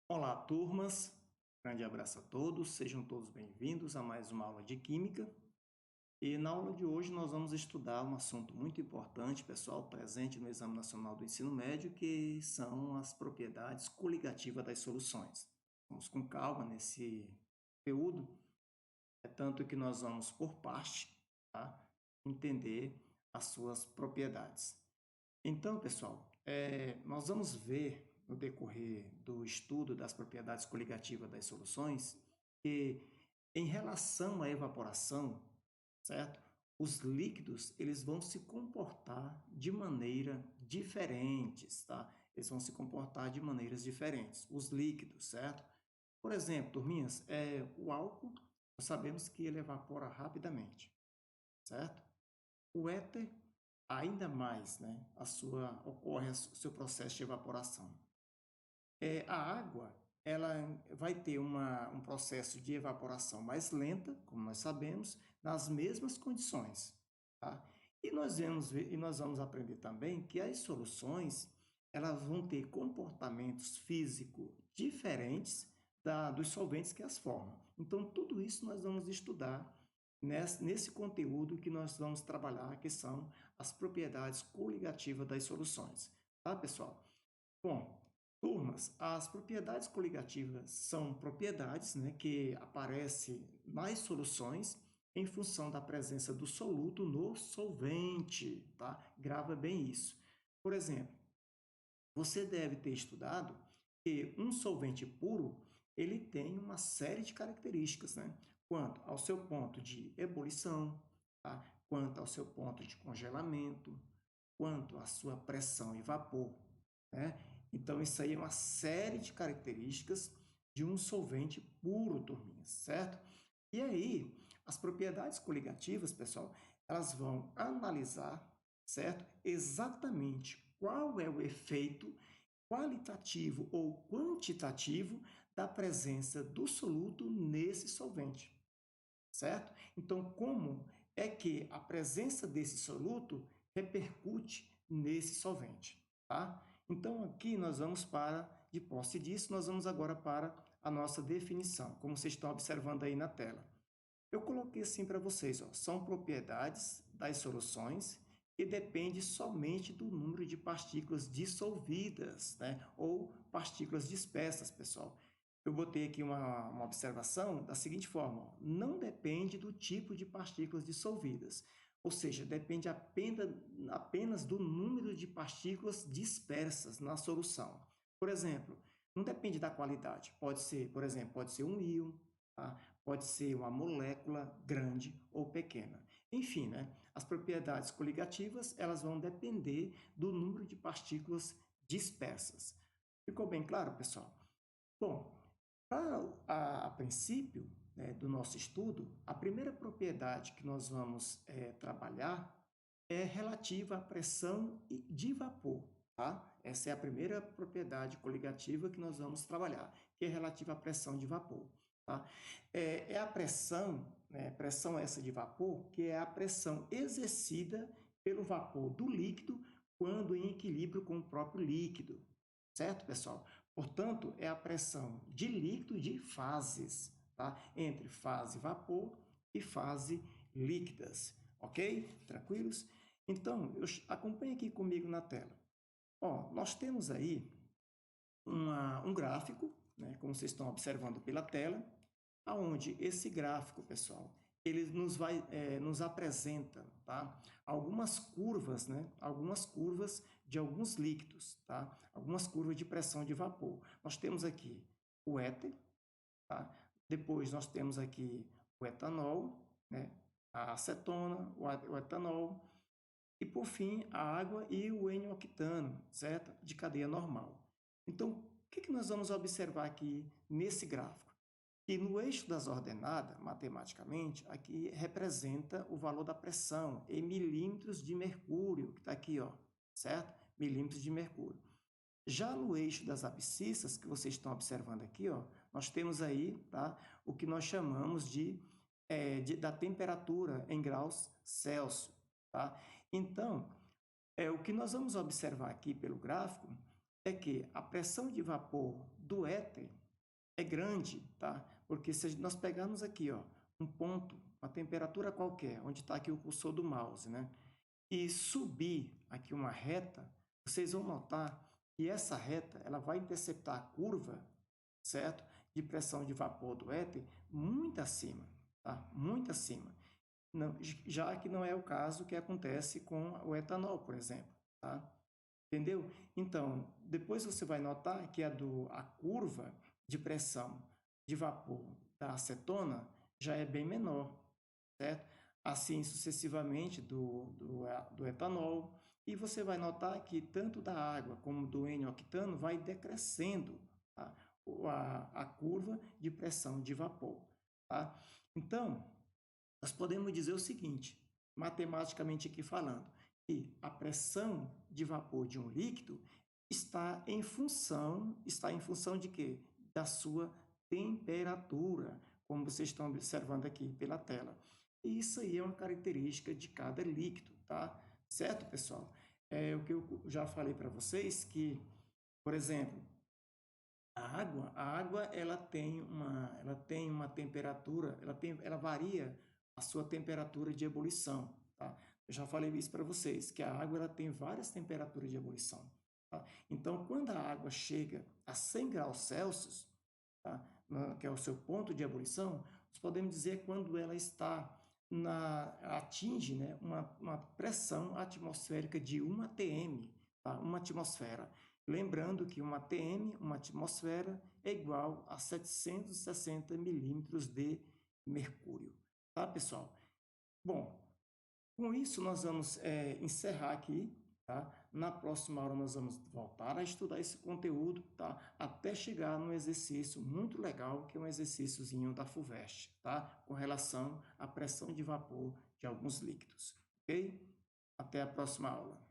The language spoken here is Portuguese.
Olá, turmas. Grande abraço a todos. Sejam todos bem-vindos a mais uma aula de Química. E na aula de hoje nós vamos estudar um assunto muito importante, pessoal, presente no Exame Nacional do Ensino Médio, que são as propriedades coligativas das soluções. Vamos com calma nesse conteúdo, é tanto que nós vamos por parte, tá? Entender as suas propriedades. Então, pessoal, nós vamos ver no decorrer do estudo das propriedades coligativas das soluções que, em relação à evaporação, certo? Os líquidos eles vão se comportar de maneira diferentes, tá? Eles vão se comportar de maneiras diferentes, os líquidos, certo? Por exemplo, turminhas, o álcool, nós sabemos que ele evapora rapidamente, certo? O éter, ainda mais, né? Ocorre o seu processo de evaporação. A água, ela vai ter um processo de evaporação mais lenta, como nós sabemos, nas mesmas condições, tá? E nós vamos aprender também que as soluções, elas vão ter comportamentos físicos diferentes dos solventes que as formam. Então, tudo isso nós vamos estudar nesse conteúdo que nós vamos trabalhar, que são as propriedades coligativas das soluções. Tá, pessoal? Bom, turmas, as propriedades coligativas são propriedades, né, que aparecem nas soluções em função da presença do soluto no solvente, tá? Grava bem isso. Por exemplo, você deve ter estudado que um solvente puro, ele tem uma série de características, né? Quanto ao seu ponto de ebulição, tá? Quanto ao seu ponto de congelamento, quanto à sua pressão e vapor, né? Então, isso aí é uma série de características de um solvente puro, turminha, certo? E aí, as propriedades coligativas, pessoal, elas vão analisar, certo? Exatamente qual é o efeito qualitativo ou quantitativo da presença do soluto nesse solvente, certo? Então, como é que a presença desse soluto repercute nesse solvente, tá? Então, aqui nós vamos de posse disso, nós vamos agora para a nossa definição, como vocês estão observando aí na tela. Eu coloquei assim para vocês, ó, são propriedades das soluções que depende somente do número de partículas dissolvidas, né? Ou partículas dispersas, pessoal. Eu botei aqui uma observação da seguinte forma, ó, não depende do tipo de partículas dissolvidas, ou seja, depende apenas do número de partículas dispersas na solução. Por exemplo, não depende da qualidade, pode ser, por exemplo, pode ser um íon, tá? Pode ser uma molécula grande ou pequena. Enfim, né? As propriedades coligativas elas vão depender do número de partículas dispersas. Ficou bem claro, pessoal? Bom, a princípio, né, do nosso estudo, a primeira propriedade que nós vamos trabalhar é relativa à pressão de vapor, tá? Essa é a primeira propriedade coligativa que nós vamos trabalhar, que é relativa à pressão de vapor, tá? É a pressão, né, pressão essa de vapor, que é a pressão exercida pelo vapor do líquido quando em equilíbrio com o próprio líquido, certo, pessoal? Portanto, é a pressão de líquido de fases, tá? Entre fase vapor e fase líquidas, ok? Tranquilos? Então, acompanhe aqui comigo na tela. Ó, nós temos aí um gráfico, né, como vocês estão observando pela tela, aonde esse gráfico, pessoal, ele nos apresenta, tá, algumas curvas, né, algumas curvas de alguns líquidos, tá, algumas curvas de pressão de vapor. Nós temos aqui o éter, tá, depois nós temos aqui o etanol, né, a acetona, o etanol, e por fim a água e o N-octano, certo? De cadeia normal. Então, o que nós vamos observar aqui nesse gráfico? E no eixo das ordenadas, matematicamente, aqui representa o valor da pressão em milímetros de mercúrio, que está aqui, ó, certo? Milímetros de mercúrio. Já no eixo das abscissas, que vocês estão observando aqui, ó, nós temos aí, tá, o que nós chamamos da temperatura em graus Celsius, tá? Então, o que nós vamos observar aqui pelo gráfico é que a pressão de vapor do éter é grande, tá? Porque se nós pegarmos aqui, ó, um ponto, uma temperatura qualquer, onde está aqui o cursor do mouse, né? E subir aqui uma reta, vocês vão notar que essa reta ela vai interceptar a curva, certo? De pressão de vapor do éter muito acima, tá? Muito acima. Não, já que não é o caso que acontece com o etanol, por exemplo, tá? Entendeu? Então, depois você vai notar que a curva de pressão de vapor da acetona já é bem menor, certo? Assim sucessivamente do etanol. E você vai notar que tanto da água como do N-octano vai decrescendo, tá? a curva de pressão de vapor. Tá? Então, nós podemos dizer o seguinte, matematicamente aqui falando, que a pressão de vapor de um líquido está em função de quê? Da sua temperatura, como vocês estão observando aqui pela tela. E isso aí é uma característica de cada líquido, tá? Certo, pessoal? É o que eu já falei para vocês que, por exemplo, a água ela tem uma temperatura, ela varia a sua temperatura de ebulição, tá? Eu já falei isso para vocês, que a água ela tem várias temperaturas de ebulição, tá? Então, quando a água chega a 100 graus Celsius, tá? Que é o seu ponto de ebulição, nós podemos dizer quando ela atinge, né, uma pressão atmosférica de 1 atm, tá? Uma atmosfera. Lembrando que uma atm, uma atmosfera, é igual a 760 milímetros de mercúrio. Tá, pessoal? Bom, com isso nós vamos encerrar aqui, tá? Na próxima aula nós vamos voltar a estudar esse conteúdo, tá? Até chegar num exercício muito legal, que é um exercíciozinho da FUVEST, tá? Com relação à pressão de vapor de alguns líquidos, ok? Até a próxima aula.